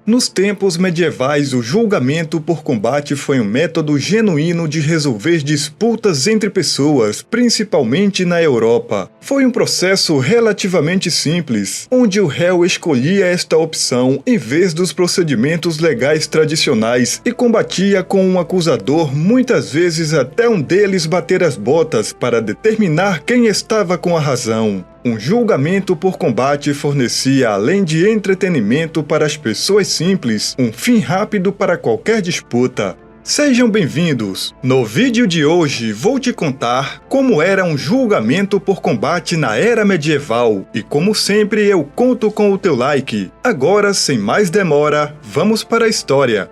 Nos tempos medievais, o julgamento por combate foi um método genuíno de resolver disputas entre pessoas, principalmente na Europa. Foi um processo relativamente simples, onde o réu escolhia esta opção em vez dos procedimentos legais tradicionais e combatia com um acusador, muitas vezes até um deles bater as botas para determinar quem estava com a razão. Um julgamento por combate fornecia, além de entretenimento para as pessoas simples, um fim rápido para qualquer disputa. Sejam bem-vindos! No vídeo de hoje vou te contar como era um julgamento por combate na era medieval e como sempre eu conto com o teu like. Agora, sem mais demora, vamos para a história.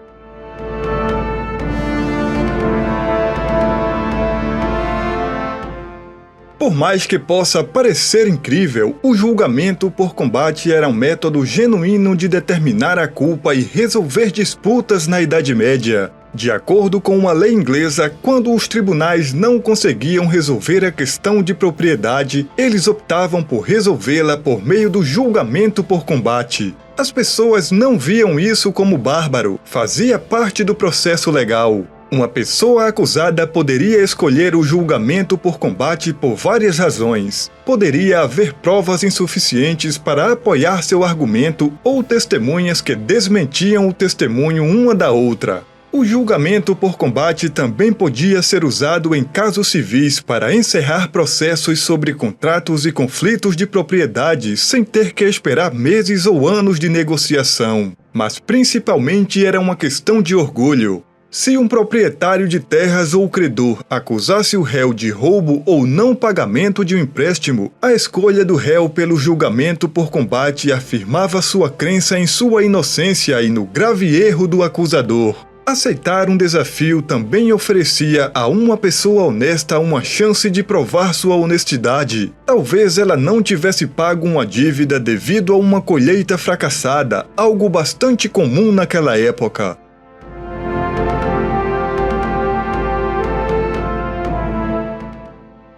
Por mais que possa parecer incrível, o julgamento por combate era um método genuíno de determinar a culpa e resolver disputas na Idade Média. De acordo com uma lei inglesa, quando os tribunais não conseguiam resolver a questão de propriedade, eles optavam por resolvê-la por meio do julgamento por combate. As pessoas não viam isso como bárbaro, fazia parte do processo legal. Uma pessoa acusada poderia escolher o julgamento por combate por várias razões. Poderia haver provas insuficientes para apoiar seu argumento ou testemunhas que desmentiam o testemunho uma da outra. O julgamento por combate também podia ser usado em casos civis para encerrar processos sobre contratos e conflitos de propriedade sem ter que esperar meses ou anos de negociação. Mas principalmente era uma questão de orgulho. Se um proprietário de terras ou credor acusasse o réu de roubo ou não pagamento de um empréstimo, a escolha do réu pelo julgamento por combate afirmava sua crença em sua inocência e no grave erro do acusador. Aceitar um desafio também oferecia a uma pessoa honesta uma chance de provar sua honestidade. Talvez ela não tivesse pago uma dívida devido a uma colheita fracassada, algo bastante comum naquela época.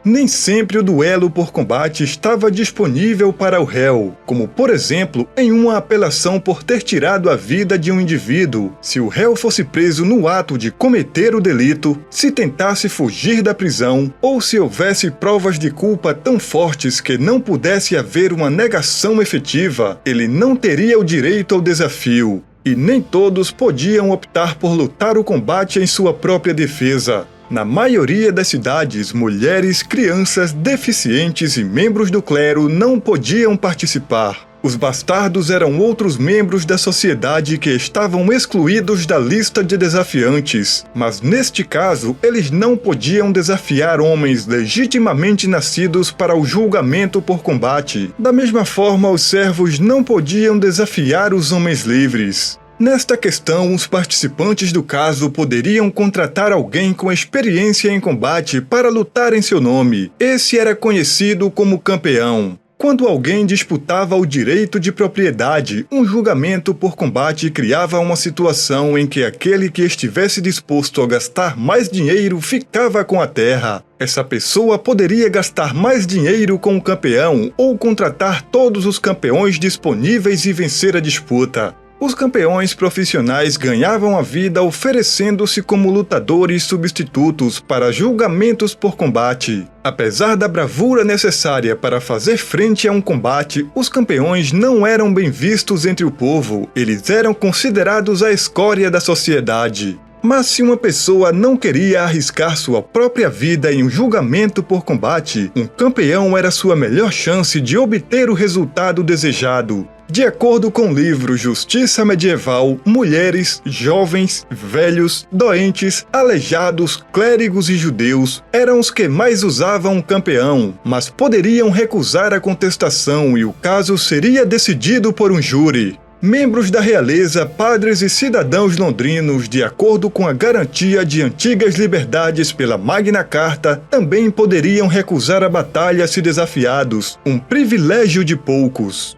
Nem sempre o duelo por combate estava disponível para o réu, como por exemplo em uma apelação por ter tirado a vida de um indivíduo. Se o réu fosse preso no ato de cometer o delito, se tentasse fugir da prisão, ou se houvesse provas de culpa tão fortes que não pudesse haver uma negação efetiva, ele não teria o direito ao desafio. E nem todos podiam optar por lutar o combate em sua própria defesa. Na maioria das cidades, mulheres, crianças, deficientes e membros do clero não podiam participar. Os bastardos eram outros membros da sociedade que estavam excluídos da lista de desafiantes, mas neste caso eles não podiam desafiar homens legitimamente nascidos para o julgamento por combate. Da mesma forma, os servos não podiam desafiar os homens livres. Nesta questão, os participantes do caso poderiam contratar alguém com experiência em combate para lutar em seu nome. Esse era conhecido como campeão. Quando alguém disputava o direito de propriedade, um julgamento por combate criava uma situação em que aquele que estivesse disposto a gastar mais dinheiro ficava com a terra. Essa pessoa poderia gastar mais dinheiro com o campeão ou contratar todos os campeões disponíveis e vencer a disputa. Os campeões profissionais ganhavam a vida oferecendo-se como lutadores substitutos para julgamentos por combate. Apesar da bravura necessária para fazer frente a um combate, os campeões não eram bem vistos entre o povo, eles eram considerados a escória da sociedade. Mas se uma pessoa não queria arriscar sua própria vida em um julgamento por combate, um campeão era sua melhor chance de obter o resultado desejado. De acordo com o livro Justiça Medieval, mulheres, jovens, velhos, doentes, aleijados, clérigos e judeus eram os que mais usavam um campeão, mas poderiam recusar a contestação e o caso seria decidido por um júri. Membros da realeza, padres e cidadãos londrinos, de acordo com a garantia de antigas liberdades pela Magna Carta, também poderiam recusar a batalha se desafiados, um privilégio de poucos.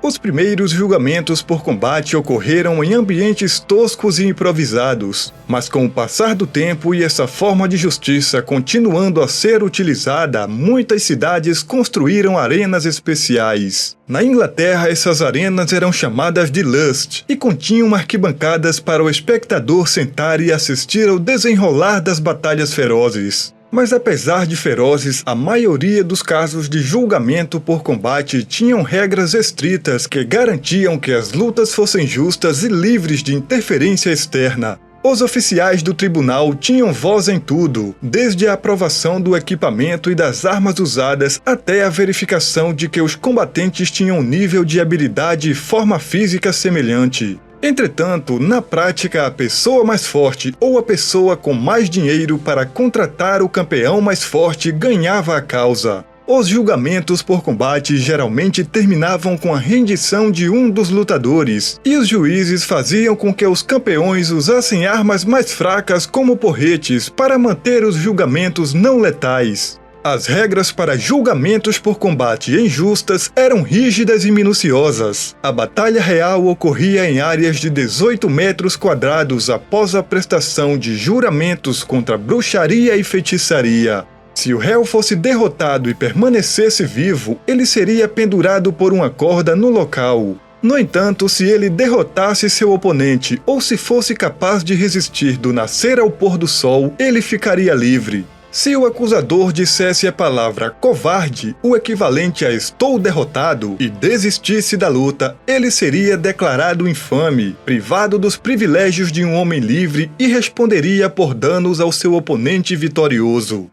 Os primeiros julgamentos por combate ocorreram em ambientes toscos e improvisados, mas com o passar do tempo e essa forma de justiça continuando a ser utilizada, muitas cidades construíram arenas especiais. Na Inglaterra, essas arenas eram chamadas de lust e continham arquibancadas para o espectador sentar e assistir ao desenrolar das batalhas ferozes. Mas apesar de ferozes, a maioria dos casos de julgamento por combate tinham regras estritas que garantiam que as lutas fossem justas e livres de interferência externa. Os oficiais do tribunal tinham voz em tudo, desde a aprovação do equipamento e das armas usadas até a verificação de que os combatentes tinham nível de habilidade e forma física semelhante. Entretanto, na prática, a pessoa mais forte ou a pessoa com mais dinheiro para contratar o campeão mais forte ganhava a causa. Os julgamentos por combate geralmente terminavam com a rendição de um dos lutadores, e os juízes faziam com que os campeões usassem armas mais fracas como porretes para manter os julgamentos não letais. As regras para julgamentos por combate injustas eram rígidas e minuciosas. A batalha real ocorria em áreas de 18 metros quadrados após a prestação de juramentos contra bruxaria e feitiçaria. Se o réu fosse derrotado e permanecesse vivo, ele seria pendurado por uma corda no local. No entanto, se ele derrotasse seu oponente ou se fosse capaz de resistir do nascer ao pôr do sol, ele ficaria livre. Se o acusador dissesse a palavra covarde, o equivalente a estou derrotado, e desistisse da luta, ele seria declarado infame, privado dos privilégios de um homem livre e responderia por danos ao seu oponente vitorioso.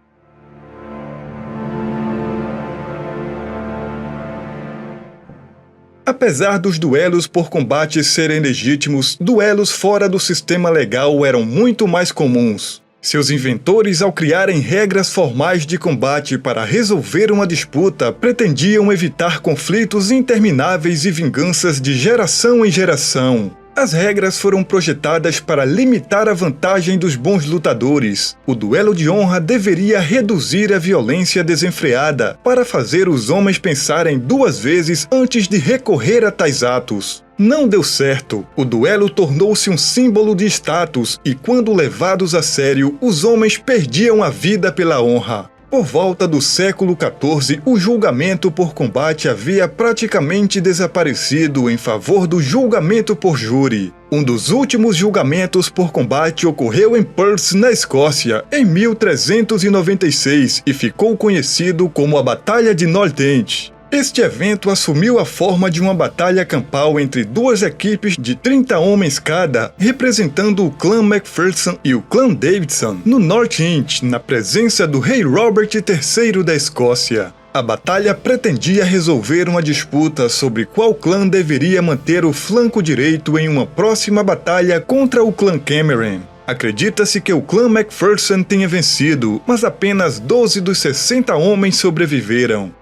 Apesar dos duelos por combate serem legítimos, duelos fora do sistema legal eram muito mais comuns. Seus inventores, ao criarem regras formais de combate para resolver uma disputa, pretendiam evitar conflitos intermináveis e vinganças de geração em geração. As regras foram projetadas para limitar a vantagem dos bons lutadores. O duelo de honra deveria reduzir a violência desenfreada, para fazer os homens pensarem duas vezes antes de recorrer a tais atos. Não deu certo. O duelo tornou-se um símbolo de status e, quando levados a sério, os homens perdiam a vida pela honra. Por volta do século XIV, o julgamento por combate havia praticamente desaparecido em favor do julgamento por júri. Um dos últimos julgamentos por combate ocorreu em Perth, na Escócia, em 1396 e ficou conhecido como a Batalha de Knowltent. Este evento assumiu a forma de uma batalha campal entre duas equipes de 30 homens cada, representando o clã Macpherson e o clã Davidson, no Knowltent, na presença do rei Robert III da Escócia. A batalha pretendia resolver uma disputa sobre qual clã deveria manter o flanco direito em uma próxima batalha contra o clã Cameron. Acredita-se que o clã Macpherson tenha vencido, mas apenas 12 dos 60 homens sobreviveram.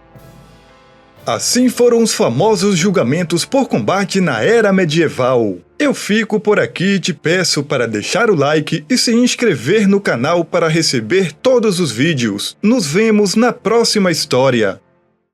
Assim foram os famosos julgamentos por combate na Era Medieval. Eu fico por aqui e te peço para deixar o like e se inscrever no canal para receber todos os vídeos. Nos vemos na próxima história.